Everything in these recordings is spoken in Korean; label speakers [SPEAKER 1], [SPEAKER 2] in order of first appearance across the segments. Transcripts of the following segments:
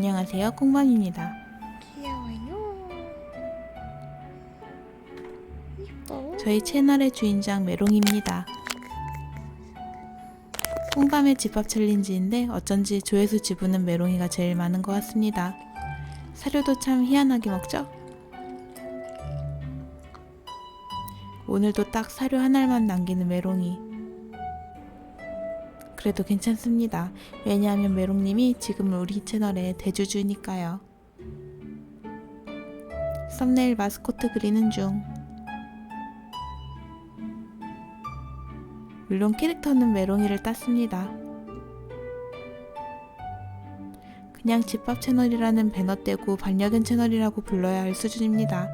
[SPEAKER 1] 안녕하세요, 콩맘입니다.
[SPEAKER 2] 귀여워요. 이뻐.
[SPEAKER 1] 저희 채널의 주인장 메롱입니다. 콩밤의 집밥 챌린지인데 어쩐지 조회수 지분은 메롱이가 제일 많은 것 같습니다. 사료도 참 희한하게 먹죠? 오늘도 딱 사료 한 알만 남기는 메롱이. 그래도 괜찮습니다. 왜냐하면 메롱님이 지금 우리 채널의 대주주니까요. 썸네일 마스코트 그리는 중. 물론 캐릭터는 메롱이를 땄습니다. 그냥 집밥 채널이라는 배너 떼고 반려견 채널이라고 불러야 할 수준입니다.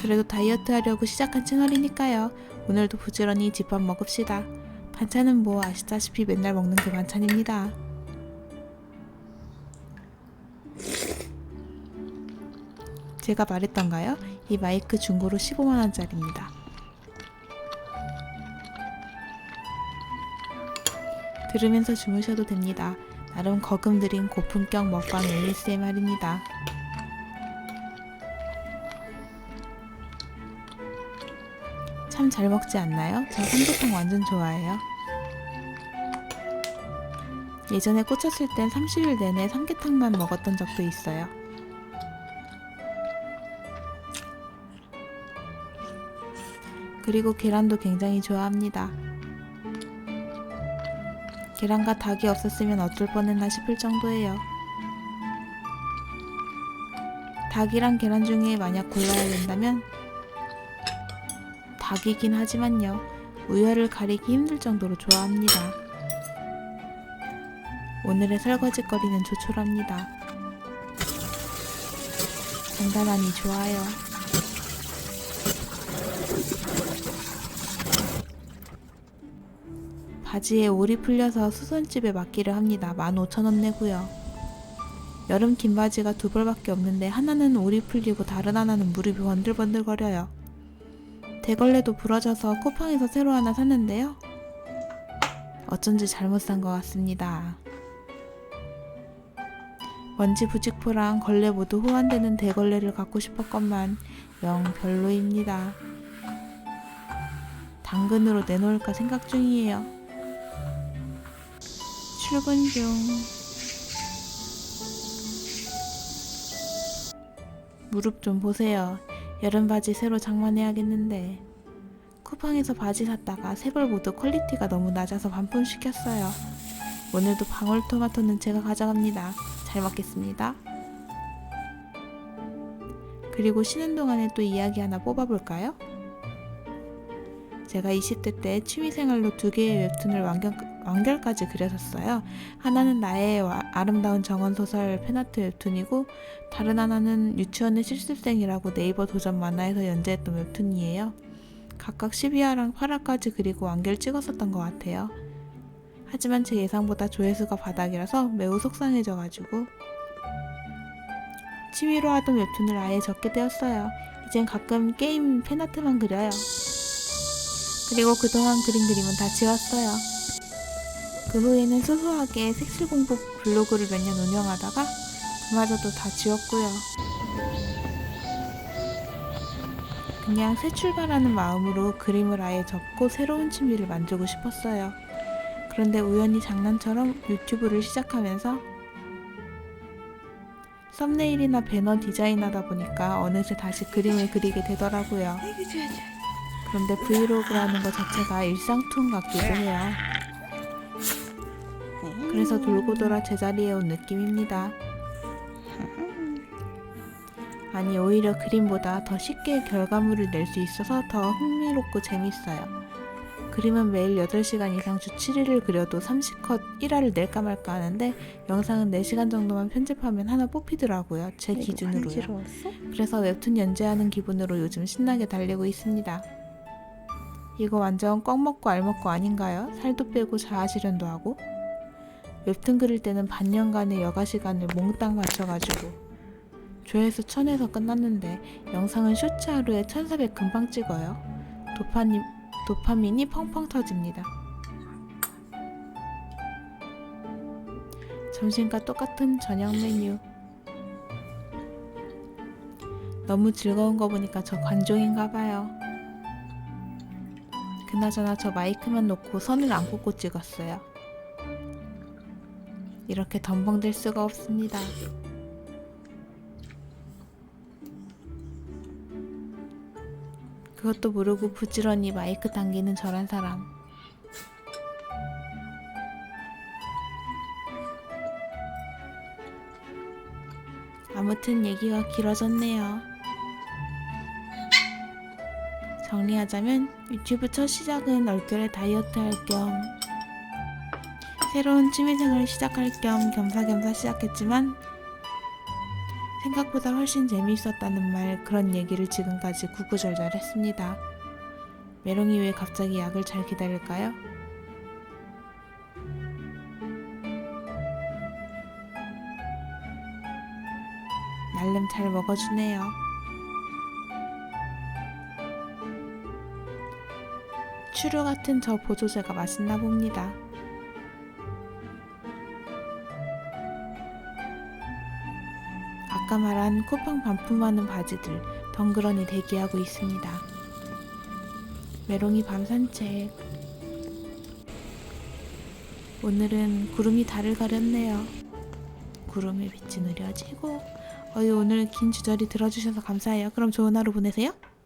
[SPEAKER 1] 그래도 다이어트 하려고 시작한 채널이니까요. 오늘도 부지런히 집밥 먹읍시다. 반찬은 뭐 아시다시피 맨날 먹는 그 반찬입니다. 제가 말했던가요? 이 마이크 중고로 15만원짜리입니다. 들으면서 주무셔도 됩니다. 나름 거금 들인 고품격 먹방 ASMR입니다. 참 잘 먹지 않나요? 저 삼계탕 완전 좋아해요. 예전에 꽂혔을 땐 30일 내내 삼계탕만 먹었던 적도 있어요. 그리고 계란도 굉장히 좋아합니다. 계란과 닭이 없었으면 어쩔 뻔했나 싶을 정도예요. 닭이랑 계란 중에 만약 골라야 된다면 닭이긴 하지만요. 우열을 가리기 힘들 정도로 좋아합니다. 오늘의 설거지거리는 조촐합니다. 간단하니 좋아요. 바지에 올이 풀려서 수선집에 맡기를 합니다. 15,000원 내고요. 여름 긴 바지가 두 벌밖에 없는데 하나는 올이 풀리고 다른 하나는 무릎이 번들번들거려요. 대걸레도 부러져서 쿠팡에서 새로 하나 샀는데요. 어쩐지 잘못 산 것 같습니다. 먼지 부직포랑 걸레 모두 호환되는 대걸레를 갖고 싶었건만 영 별로입니다. 당근으로 내놓을까 생각 중이에요. 출근 중. 무릎 좀 보세요. 여름 바지 새로 장만해야겠는데. 쿠팡에서 바지 샀다가 세 벌 모두 퀄리티가 너무 낮아서 반품시켰어요. 오늘도 방울토마토는 제가 가져갑니다. 잘 먹겠습니다. 그리고 쉬는 동안에 또 이야기 하나 뽑아볼까요? 제가 20대 때 취미생활로 2개의 웹툰을 완결까지 그렸었어요. 하나는 나의 아름다운 정원소설 팬아트 웹툰이고 다른 하나는 유치원의 실습생이라고 네이버 도전 만화에서 연재했던 웹툰이에요. 각각 12화랑 8화까지 그리고 완결 찍었었던 것 같아요. 하지만 제 예상보다 조회수가 바닥이라서 매우 속상해져가지고 취미로 하던 웹툰을 아예 접게 되었어요. 이젠 가끔 게임 팬아트만 그려요. 그리고 그동안 그린 그림은 다 지웠어요. 그 후에는 소소하게 색칠 공부 블로그를 몇 년 운영하다가 그마저도 다 지웠고요. 그냥 새 출발하는 마음으로 그림을 아예 접고 새로운 취미를 만들고 싶었어요. 그런데 우연히 장난처럼 유튜브를 시작하면서 썸네일이나 배너 디자인하다 보니까 어느새 다시 그림을 그리게 되더라고요. 그런데 브이로그라는 것 자체가 일상툰 같기도 해요. 그래서 돌고 돌아 제자리에 온 느낌입니다. 아니 오히려 그림보다 더 쉽게 결과물을 낼 수 있어서 더 흥미롭고 재밌어요. 그림은 매일 8시간 이상 주 7일을 그려도 30컷 1화를 낼까 말까 하는데 영상은 4시간 정도만 편집하면 하나 뽑히더라고요. 제 기준으로요. 그래서 웹툰 연재하는 기분으로 요즘 신나게 달리고 있습니다. 이거 완전 꽉 먹고 알 먹고 아닌가요? 살도 빼고 자아실현도 하고. 웹툰 그릴 때는 반년간의 여가 시간을 몽땅 맞춰가지고 조회수 1000에서 끝났는데 영상은 쇼츠 하루에 1400 금방 찍어요. 도파민이 펑펑 터집니다. 점심과 똑같은 저녁 메뉴. 너무 즐거운 거 보니까 저 관종인가 봐요. 그나저나 저 마이크만 놓고 선을 안 꽂고 찍었어요. 이렇게 덤벙될 수가 없습니다. 그것도 모르고 부지런히 마이크 당기는 저런 사람. 아무튼 얘기가 길어졌네요. 정리하자면 유튜브 첫 시작은 얼결에 다이어트 할 겸 새로운 취미생활을 시작할 겸 겸사겸사 시작했지만 생각보다 훨씬 재미있었다는 말, 그런 얘기를 지금까지 구구절절 했습니다. 메롱이 왜 갑자기 약을 잘 기다릴까요? 날름 잘 먹어주네요. 추루 같은 저 보조제가 맛있나 봅니다. 아까 말한 쿠팡 반품하는 바지들 덩그러니 대기하고 있습니다. 메롱이 밤 산책. 오늘은 구름이 달을 가렸네요. 구름의 빛이 느려지고 오늘 긴 주저리 들어주셔서 감사해요. 그럼 좋은 하루 보내세요.